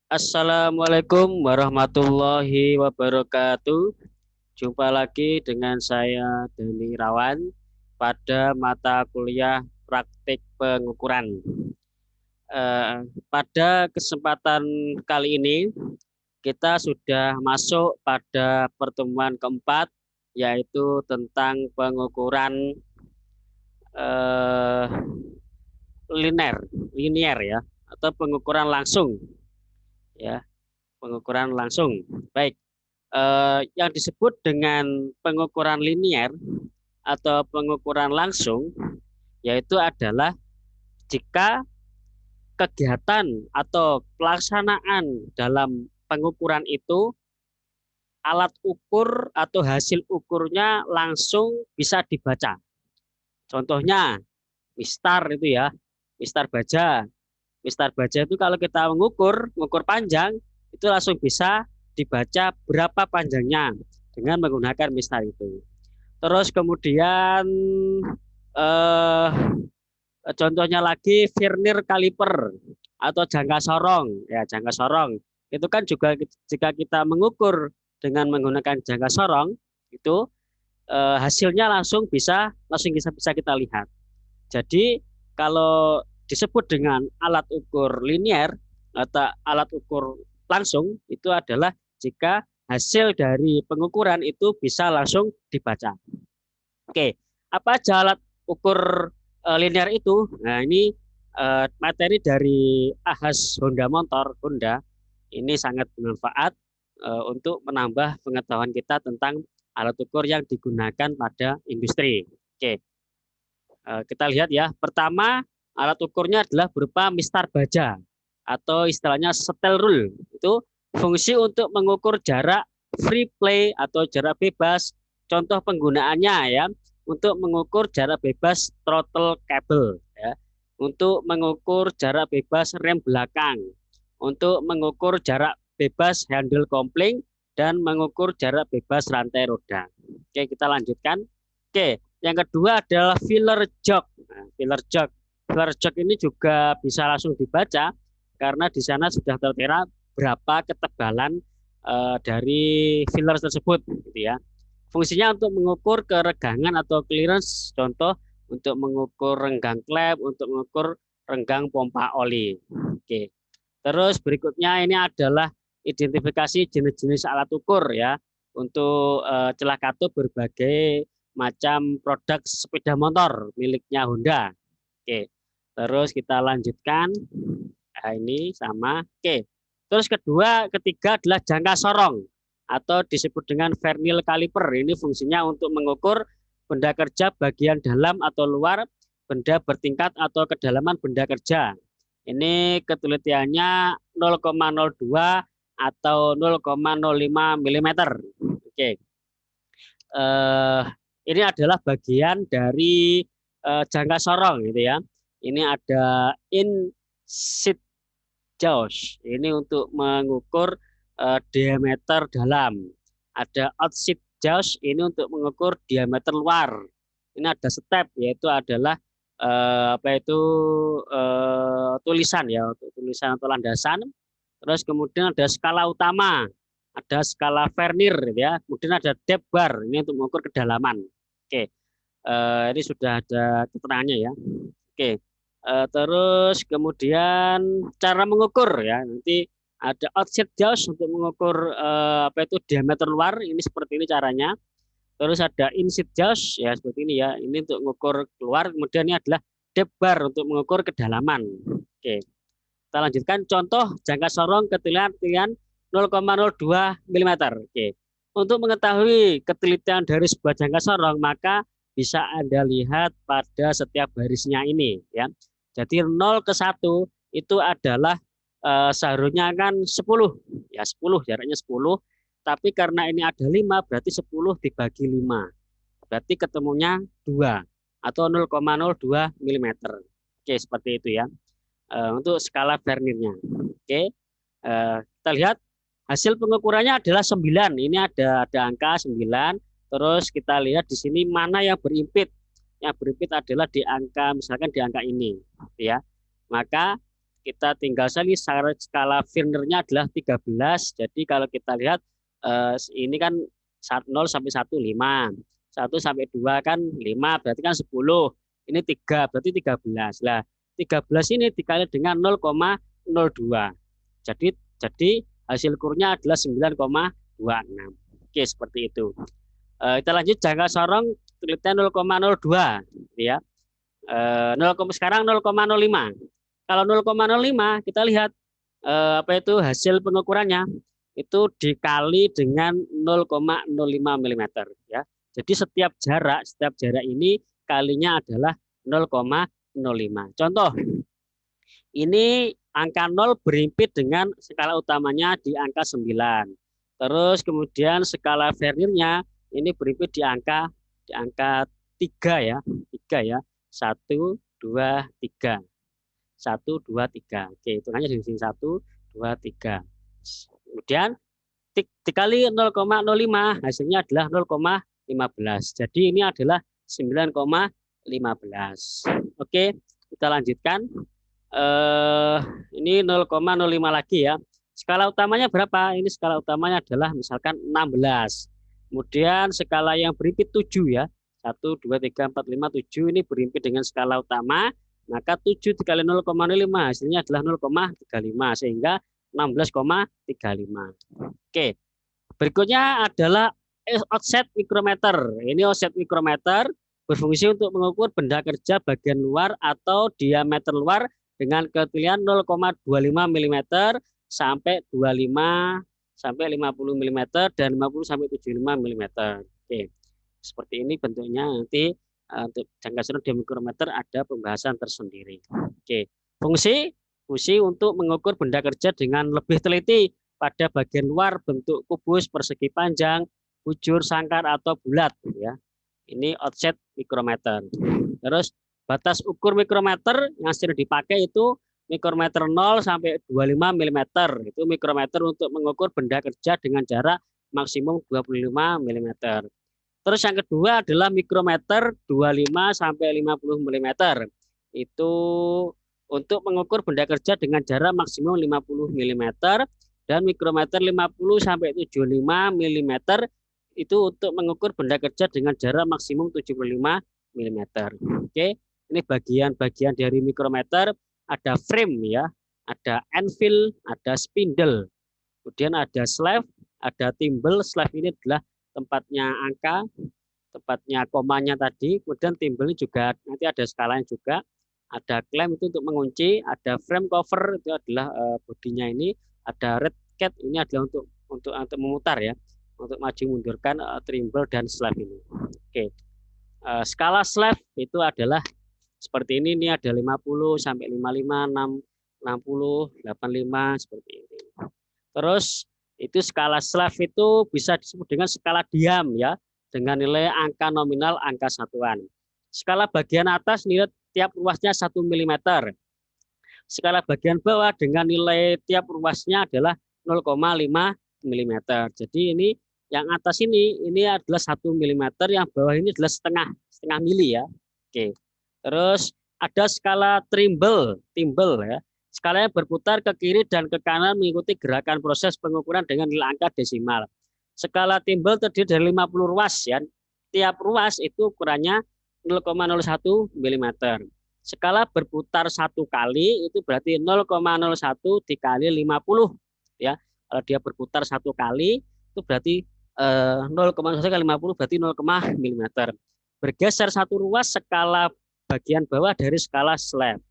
Assalamualaikum warahmatullahi wabarakatuh. Jumpa lagi dengan saya Dani Rawan pada mata kuliah praktik pengukuran. Eh, Pada kesempatan kali ini kita sudah masuk pada pertemuan keempat, yaitu tentang pengukuran eh, linear, linear ya, atau pengukuran langsung ya, pengukuran langsung. Baik. Yang disebut dengan pengukuran linear atau pengukuran langsung yaitu adalah jika kegiatan atau pelaksanaan dalam pengukuran itu alat ukur atau hasil ukurnya langsung bisa dibaca. Contohnya mistar itu ya, mistar baja. Mistar baja itu kalau kita mengukur panjang itu langsung bisa dibaca berapa panjangnya dengan menggunakan mistar itu. Terus kemudian eh, contohnya lagi vernier kaliper atau jangka sorong. Ya, jangka sorong. Itu kan juga jika kita mengukur dengan menggunakan jangka sorong itu hasilnya langsung bisa kita lihat. Jadi kalau disebut dengan alat ukur linear atau alat ukur langsung itu adalah jika hasil dari pengukuran itu bisa langsung dibaca. Oke, apa aja alat ukur linear itu? Nah, ini materi dari Ahas Honda Motor Honda ini sangat bermanfaat untuk menambah pengetahuan kita tentang alat ukur yang digunakan pada industri. Oke, kita lihat ya. Pertama, alat ukurnya adalah berupa mistar baja atau istilahnya setel rule. Itu fungsi untuk mengukur jarak free play atau jarak bebas. Contoh penggunaannya ya, untuk mengukur jarak bebas throttle cable ya, untuk mengukur jarak bebas rem belakang, untuk mengukur jarak bebas handle kopling dan mengukur jarak bebas rantai roda. Oke, kita lanjutkan. Oke, yang kedua adalah filler jog. Nah, filler jog ini juga bisa langsung dibaca karena di sana sudah tertera berapa ketebalan dari filler tersebut, gitu ya. Fungsinya untuk mengukur keregangan atau clearance, contoh untuk mengukur renggang klep, untuk mengukur renggang pompa oli. Oke. Terus berikutnya ini adalah identifikasi jenis-jenis alat ukur ya untuk celah katup berbagai macam produk sepeda motor miliknya Honda. Oke. Terus kita lanjutkan. Nah, ini sama. Oke. Terus ketiga adalah jangka sorong atau disebut dengan vernier kaliper. Ini fungsinya untuk mengukur benda kerja bagian dalam atau luar, benda bertingkat atau kedalaman benda kerja. Ini ketelitiannya 0,02 atau 0,05 mm. Oke. Eh, ini adalah bagian dari jangka sorong gitu ya. Ini ada in sit jaws. Ini untuk mengukur diameter dalam. Ada outside jaws ini untuk mengukur diameter luar. Ini ada step yaitu adalah apa itu tulisan ya, untuk tulisan atau landasan. Terus kemudian ada skala utama, ada skala vernier ya. Kemudian ada depth bar ini untuk mengukur kedalaman. Oke. Ini sudah ada keterangannya ya. Oke. Terus kemudian cara mengukur ya, nanti ada outside jaws untuk mengukur apa itu diameter luar, ini seperti ini caranya. Terus ada inside jaws ya seperti ini ya, ini untuk mengukur keluar. Kemudian ini adalah depth bar untuk mengukur kedalaman. Oke, kita lanjutkan contoh jangka sorong ketelitian 0,02 mm. Oke, untuk mengetahui ketelitian dari sebuah jangka sorong maka bisa Anda lihat pada setiap barisnya ini ya. Jadi 0 ke 1 itu adalah seharusnya kan 10 ya, 10 jaraknya 10, tapi karena ini ada 5 berarti 10 dibagi 5. Berarti ketemunya 2 atau 0,02 mm. Oke, seperti itu ya. Untuk skala Vernirnya. Oke. Kita lihat hasil pengukurannya adalah 9. Ini ada angka 9. Terus kita lihat di sini mana yang berimpit. Yang berimpit adalah di angka misalkan di angka ini, ya. Maka kita tinggal saja skala Vernernya adalah 13. Jadi kalau kita lihat ini kan 0 sampai 1 5. 1 sampai 2 kan 5, berarti kan 10. Ini 3, berarti 13. Lah, 13 ini dikali dengan 0,02. Jadi hasil kurnya adalah 9,26. Oke, seperti itu. Kita lanjut jangka sorong penelitian 0,02 ya. Sekarang 0,05. Kalau 0,05 kita lihat apa itu hasil pengukurannya itu dikali dengan 0,05 mm ya. Jadi setiap jarak ini kalinya adalah 0,05. Contoh, ini angka 0 berimpit dengan skala utamanya di angka 9. Terus kemudian skala Vernernya ini berimpit di angka 3 ya. 3 ya. 1 2 3. 1 2 3. Oke, hitungannya di sini 1 2 3. Kemudian dikali 0,05 hasilnya adalah 0,15. Jadi ini adalah 9,15. Oke, kita lanjutkan. Ini 0,05 lagi ya. Skala utamanya berapa? Ini skala utamanya adalah misalkan 16. Kemudian skala yang berimpit 7 ya. 1 2 3 4 5 7 ini berimpit dengan skala utama, maka 7 dikali 0,05 hasilnya adalah 0,35 sehingga 16,35. Oke. Berikutnya adalah offset mikrometer. Ini offset mikrometer berfungsi untuk mengukur benda kerja bagian luar atau diameter luar dengan ketebalan 0,25 mm sampai 25 sampai 50 mm dan 50 sampai 75 mm. Oke. Seperti ini bentuknya, nanti untuk jangka sorong di mikrometer ada pembahasan tersendiri. Oke. Fungsi untuk mengukur benda kerja dengan lebih teliti pada bagian luar bentuk kubus, persegi panjang, bujur, sangkar atau bulat ya. Ini offset mikrometer. Terus batas ukur mikrometer yang sering dipakai itu mikrometer 0 sampai 25 mm. Itu mikrometer untuk mengukur benda kerja dengan jarak maksimum 25 mm. Terus yang kedua adalah mikrometer 25 sampai 50 mm. Itu untuk mengukur benda kerja dengan jarak maksimum 50 mm dan mikrometer 50 sampai 75 mm itu untuk mengukur benda kerja dengan jarak maksimum 75 mm. Oke, ini bagian-bagian dari mikrometer. Ada frame ya, ada anvil, ada spindle, kemudian ada slave, ada timbel. Slave ini adalah tempatnya angka, tempatnya komanya tadi. Kemudian timbel juga nanti ada skalanya juga. Ada clamp itu untuk mengunci, ada frame cover itu adalah bodinya ini, ada red cat ini adalah untuk memutar ya, untuk maju mundurkan timbel dan slave ini. Oke. Skala slave itu adalah seperti ini ada 50 sampai 55, 60, 85 seperti ini. Terus itu skala slave itu bisa disebut dengan skala diam ya, dengan nilai angka nominal angka satuan. Skala bagian atas nilai tiap ruasnya 1 mm. Skala bagian bawah dengan nilai tiap ruasnya adalah 0,5 mm. Jadi ini yang atas ini adalah 1 mm, yang bawah ini adalah setengah mili ya. Oke. Terus ada skala timbel ya. Skalanya berputar ke kiri dan ke kanan mengikuti gerakan proses pengukuran dengan nilai angka desimal. Skala timbel terdiri dari 50 ruas ya. Tiap ruas itu ukurannya 0,01 mm. Skala berputar satu kali itu berarti 0,01 dikali 50 ya. Kalau dia berputar satu kali itu berarti 0,1 kali 50 berarti 0, mm. Bergeser satu ruas skala bagian bawah dari skala slab.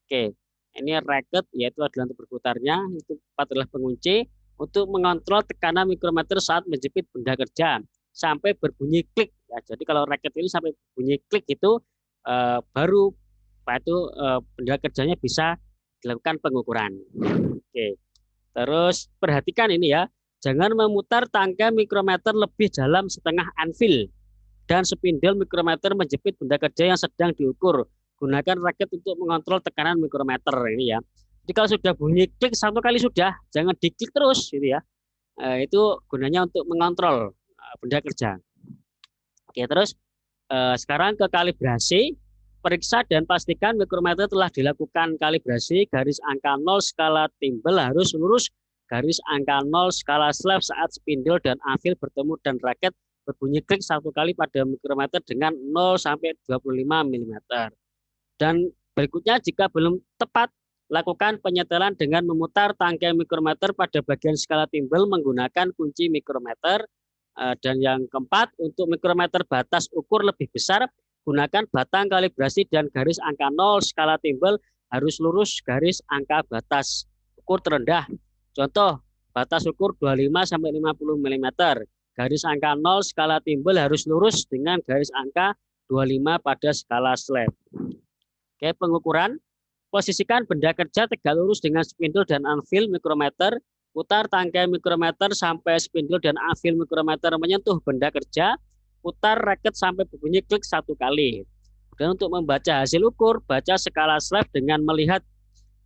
Oke, ini racket yaitu adalah untuk berputarnya, itu 4 adalah pengunci untuk mengontrol tekanan mikrometer saat menjepit benda kerja sampai berbunyi klik ya. Jadi kalau racket ini sampai bunyi klik itu baru benda kerjanya bisa dilakukan pengukuran. Oke. Terus perhatikan ini ya, jangan memutar tangga mikrometer lebih dalam setengah anvil dan spindle mikrometer menjepit benda kerja yang sedang diukur. Gunakan raket untuk mengontrol tekanan mikrometer ini ya. Jadi kalau sudah bunyi klik satu kali sudah, jangan diklik terus gitu ya. Itu gunanya untuk mengontrol benda kerja. Oke, terus sekarang ke kalibrasi. Periksa dan pastikan mikrometer telah dilakukan kalibrasi, garis angka 0 skala timbel harus lurus, garis angka 0 skala slab saat spindle dan afil bertemu dan raket berbunyi klik satu kali pada mikrometer dengan 0 sampai 25 mm. Dan berikutnya jika belum tepat, lakukan penyetelan dengan memutar tangkai mikrometer pada bagian skala timbel menggunakan kunci mikrometer. Dan yang keempat, untuk mikrometer batas ukur lebih besar, gunakan batang kalibrasi dan garis angka 0 skala timbel harus lurus garis angka batas ukur terendah. Contoh, batas ukur 25 sampai 50 mm. Garis angka 0 skala timbel harus lurus dengan garis angka 25 pada skala slab. Oke, pengukuran. Posisikan benda kerja tegak lurus dengan spindle dan anvil mikrometer. Putar tangkai mikrometer sampai spindle dan anvil mikrometer menyentuh benda kerja. Putar raket sampai berbunyi klik satu kali. Dan untuk membaca hasil ukur, baca skala slab dengan melihat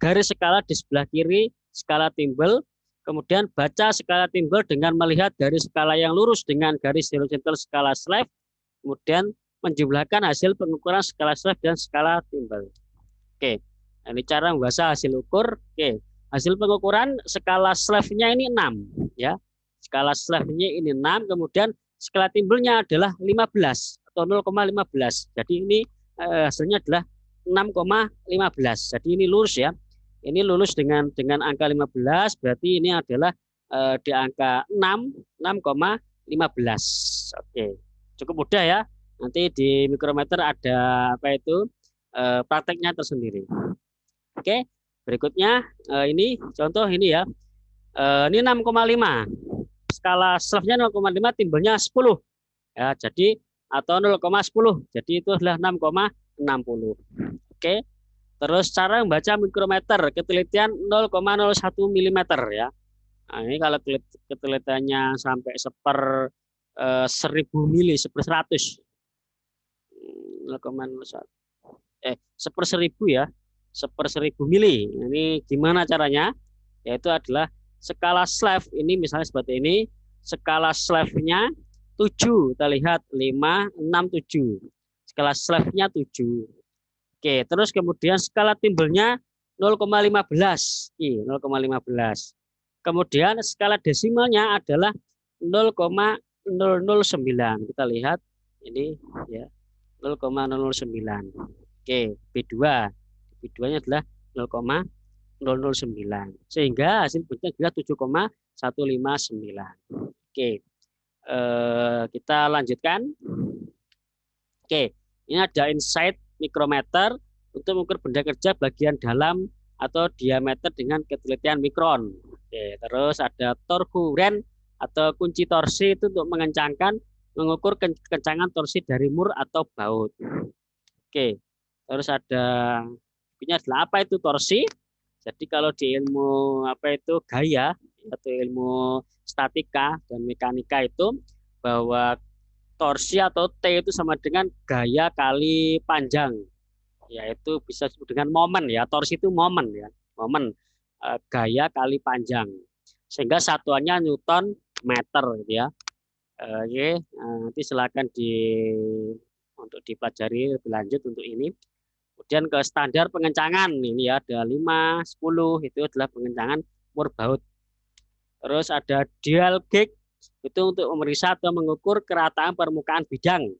garis skala di sebelah kiri skala timbel. Kemudian baca skala timbel dengan melihat garis skala yang lurus dengan garis horizontal skala slab. Kemudian menjumlahkan hasil pengukuran skala slab dan skala timbel. Oke, ini cara membaca hasil ukur. Oke. Hasil pengukuran skala slab-nya ini 6 ya. Skala slab-nya ini 6, kemudian skala timbelnya adalah 15 atau 0,15. Jadi ini hasilnya adalah 6,15. Jadi ini lurus ya. Ini lurus dengan angka 15, berarti ini adalah di angka 6,15. Oke. Cukup mudah ya. Nanti di mikrometer ada apa itu prakteknya tersendiri. Oke. Berikutnya ini contoh ini ya. Ini 6,5. Skala slab-nya 0,5, timbelnya 10. Ya, jadi atau 0,10. Jadi itu adalah 6,60. Oke. Terus cara membaca mikrometer, ketelitian 0,01 mm ya. Nah, ini kalau ketelitiannya sampai 1000 mili, 1/100. 0,01. 1/1000 ya. 1/1000 mili. Ini gimana caranya? Yaitu adalah skala slab ini misalnya seperti ini. Skala slab-nya 7. Kita lihat 5, 6, 7. Skala slab-nya 7. Oke, terus kemudian skala timbelnya 0,15. 0,15. Kemudian skala desimalnya adalah 0,009. Kita lihat ini ya. 0,009. Oke, B2. B2-nya adalah 0,009. Sehingga hasil bentuknya adalah 7,159. Oke. Kita lanjutkan. Oke, ini ada insight mikrometer untuk mengukur benda kerja bagian dalam atau diameter dengan ketelitian mikron. Oke, terus ada torque atau kunci torsi itu untuk mengukur kekencangan torsi dari mur atau baut. Oke, terus ada ini adalah apa itu torsi? Jadi kalau di ilmu apa itu gaya atau ilmu statika dan mekanika itu bahwa torsi atau T itu sama dengan gaya kali panjang, yaitu bisa disebut dengan momen ya. Torsi itu momen ya, momen gaya kali panjang. Sehingga satuannya Newton meter gitu ya. Oke, nanti silakan untuk dipelajari lebih lanjut untuk ini. Kemudian ke standar pengencangan ini ya ada 5, 10 itu adalah pengencangan mur baut. Terus ada dial gauge itu untuk memeriksa atau mengukur kerataan permukaan bidang,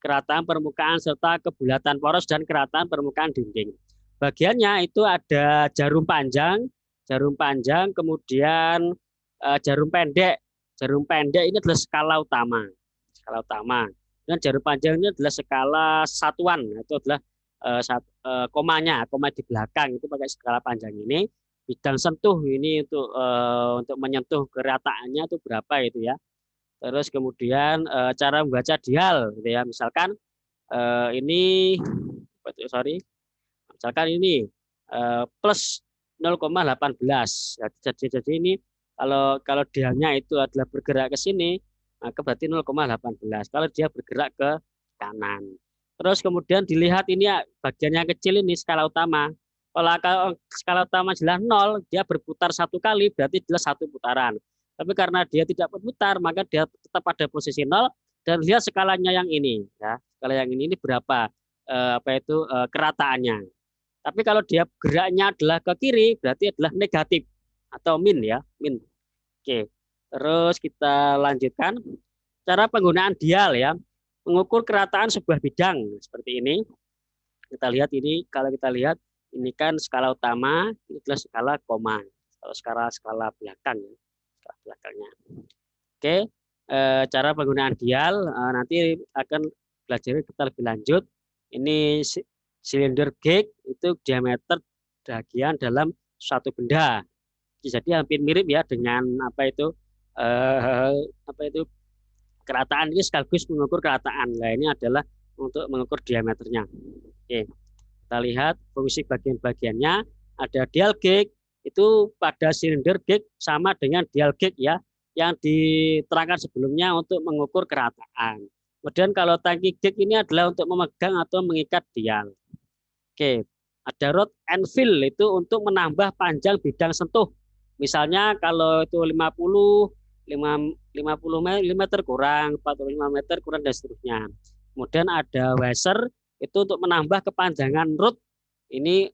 kerataan permukaan serta kebulatan poros dan kerataan permukaan dinding. Bagiannya itu ada jarum panjang, kemudian jarum pendek. Jarum pendek ini adalah skala utama. Dan jarum panjang ini adalah skala satuan, itu adalah koma di belakang itu pakai skala panjang ini. Bidang sentuh ini untuk menyentuh kerataannya itu berapa itu ya. Terus kemudian cara membaca dial gitu ya. Misalkan ini misalkan ini plus 0,18. Jadi ini kalau dialnya itu adalah bergerak ke sini, maka berarti 0,18. Kalau dia bergerak ke kanan. Terus kemudian dilihat ini bagian yang kecil ini skala utama. Kalau skala utama adalah 0, dia berputar satu kali, berarti adalah satu putaran. Tapi karena dia tidak berputar, maka dia tetap pada posisi 0. Dan lihat skalanya yang ini. Ya. Skala yang ini berapa kerataannya. Tapi kalau dia geraknya adalah ke kiri, berarti adalah negatif atau min ya, min. Oke. Terus kita lanjutkan cara penggunaan dial ya. Mengukur kerataan sebuah bidang seperti ini. Kita lihat ini, kalau kita lihat ini kan skala utama, ini adalah skala koma. Kalau skala belakang ya, skala belakangnya. Oke, cara penggunaan dial nanti akan belajar kita lebih lanjut. Ini silinder gauge itu diameter bagian dalam suatu benda. Jadi hampir mirip ya dengan apa itu kerataan, ini sekaligus mengukur kerataan. Nah, ini adalah untuk mengukur diameternya. Oke, kita lihat fungsi bagian-bagiannya. Ada dial gauge, itu pada silinder gauge sama dengan dial gauge ya, yang diterangkan sebelumnya untuk mengukur kerataan. Kemudian kalau tangki gauge ini adalah untuk memegang atau mengikat dial. Oke, ada rod and fill itu untuk menambah panjang bidang sentuh. Misalnya kalau itu 50 meter kurang, 45 meter kurang dan seterusnya. Kemudian ada washer itu untuk menambah kepanjangan rod. Ini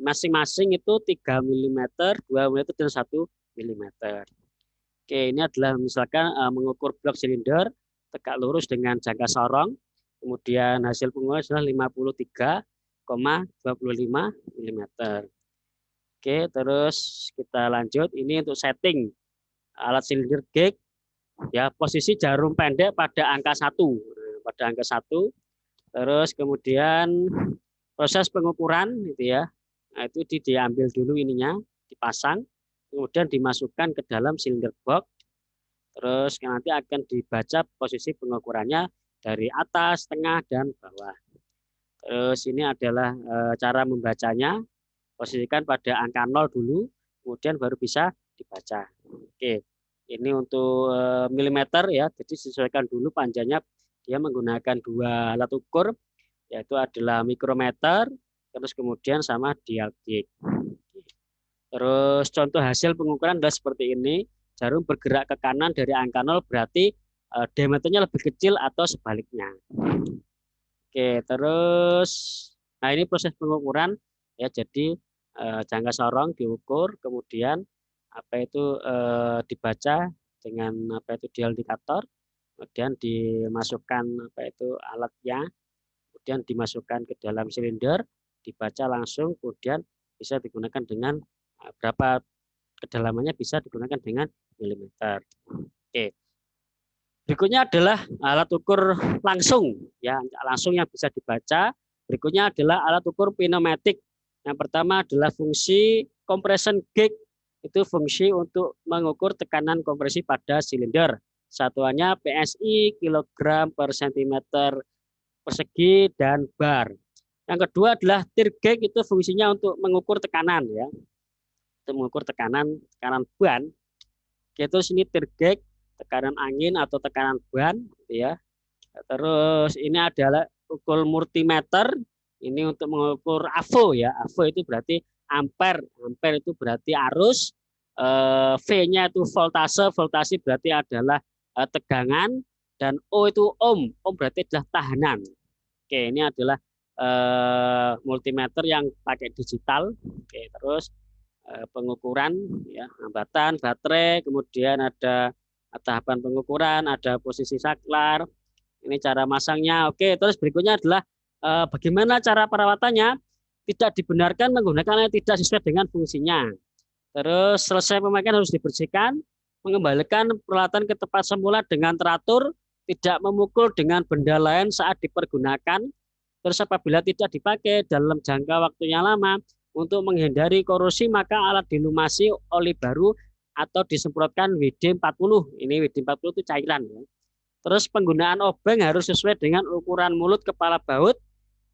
masing-masing itu 3 mm, 2 mm dan 1 mm. Oke, ini adalah misalkan mengukur blok silinder tegak lurus dengan jangka sorong. Kemudian hasil pengukuran adalah 53,25 mm. Oke, terus kita lanjut. Ini untuk setting alat silinder gauge ya, posisi jarum pendek pada angka 1. Pada angka 1. Terus kemudian proses pengukuran gitu ya. Nah, itu diambil dulu ininya, dipasang, kemudian dimasukkan ke dalam silinder box. Terus nanti akan dibaca posisi pengukurannya dari atas, tengah, dan bawah. Terus ini adalah cara membacanya. Posisikan pada angka 0 dulu, kemudian baru bisa dibaca. Oke, ini untuk milimeter ya, jadi sesuaikan dulu panjangnya. Dia menggunakan 2 alat ukur, yaitu adalah mikrometer, terus kemudian sama dial gauge. Terus contoh hasil pengukuran adalah seperti ini. Jarum bergerak ke kanan dari angka 0 berarti diameternya lebih kecil atau sebaliknya. Oke, terus nah ini proses pengukuran ya, jadi jangka sorong diukur, kemudian dibaca dengan dial indikator, kemudian dimasukkan alatnya, kemudian dimasukkan ke dalam silinder, dibaca langsung, kemudian bisa digunakan dengan berapa kedalamannya, bisa digunakan dengan milimeter. Oke. Berikutnya adalah alat ukur langsung ya, langsung yang bisa dibaca. Berikutnya adalah alat ukur pneumatik. Yang pertama adalah fungsi compression gauge, itu fungsi untuk mengukur tekanan kompresi pada silinder. Satuannya PSI, kilogram per sentimeter persegi, dan bar. Yang kedua adalah tear gauge, itu fungsinya untuk mengukur tekanan ya, untuk mengukur tekanan ban. Yaitu sini tear gauge, tekanan angin atau tekanan ban ya. Terus ini adalah ukur multimeter. Ini untuk mengukur AVO ya. AVO itu berarti ampere. Ampere itu berarti arus. V-nya itu voltase. Voltase berarti adalah tegangan. Dan O itu ohm. Ohm berarti adalah tahanan. Oke, ini adalah multimeter yang pakai digital. Oke, terus pengukuran ya, hambatan, baterai, kemudian ada tahapan pengukuran, ada posisi saklar. Ini cara masangnya. Oke, terus berikutnya adalah bagaimana cara perawatannya. Tidak dibenarkan menggunakan yang tidak sesuai dengan fungsinya. Terus selesai pemakaian harus dibersihkan, mengembalikan peralatan ke tempat semula dengan teratur, tidak memukul dengan benda lain saat dipergunakan. Terus apabila tidak dipakai dalam jangka waktu yang lama, untuk menghindari korosi maka alat dilumasi oli baru atau disemprotkan WD-40. Ini WD-40 itu cairan ya. Terus penggunaan obeng harus sesuai dengan ukuran mulut kepala baut.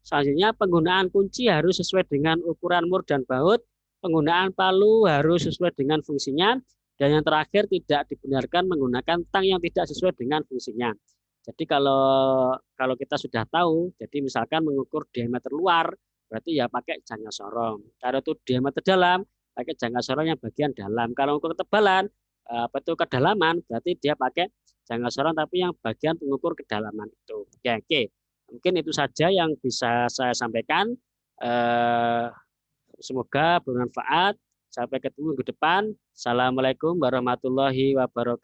Selanjutnya penggunaan kunci harus sesuai dengan ukuran mur dan baut. Penggunaan palu harus sesuai dengan fungsinya. Dan yang terakhir tidak dibenarkan menggunakan tang yang tidak sesuai dengan fungsinya. Jadi kalau kita sudah tahu, jadi misalkan mengukur diameter luar, berarti ya pakai jangka sorong. Kalau itu diameter dalam, pakai jangka sorong yang bagian dalam. Kalau ukur ketebalan, kedalaman, berarti dia pakai jangka sorong tapi yang bagian pengukur kedalaman itu. Oke. Mungkin itu saja yang bisa saya sampaikan. Semoga bermanfaat. Sampai ketemu minggu depan. Assalamualaikum warahmatullahi wabarakatuh.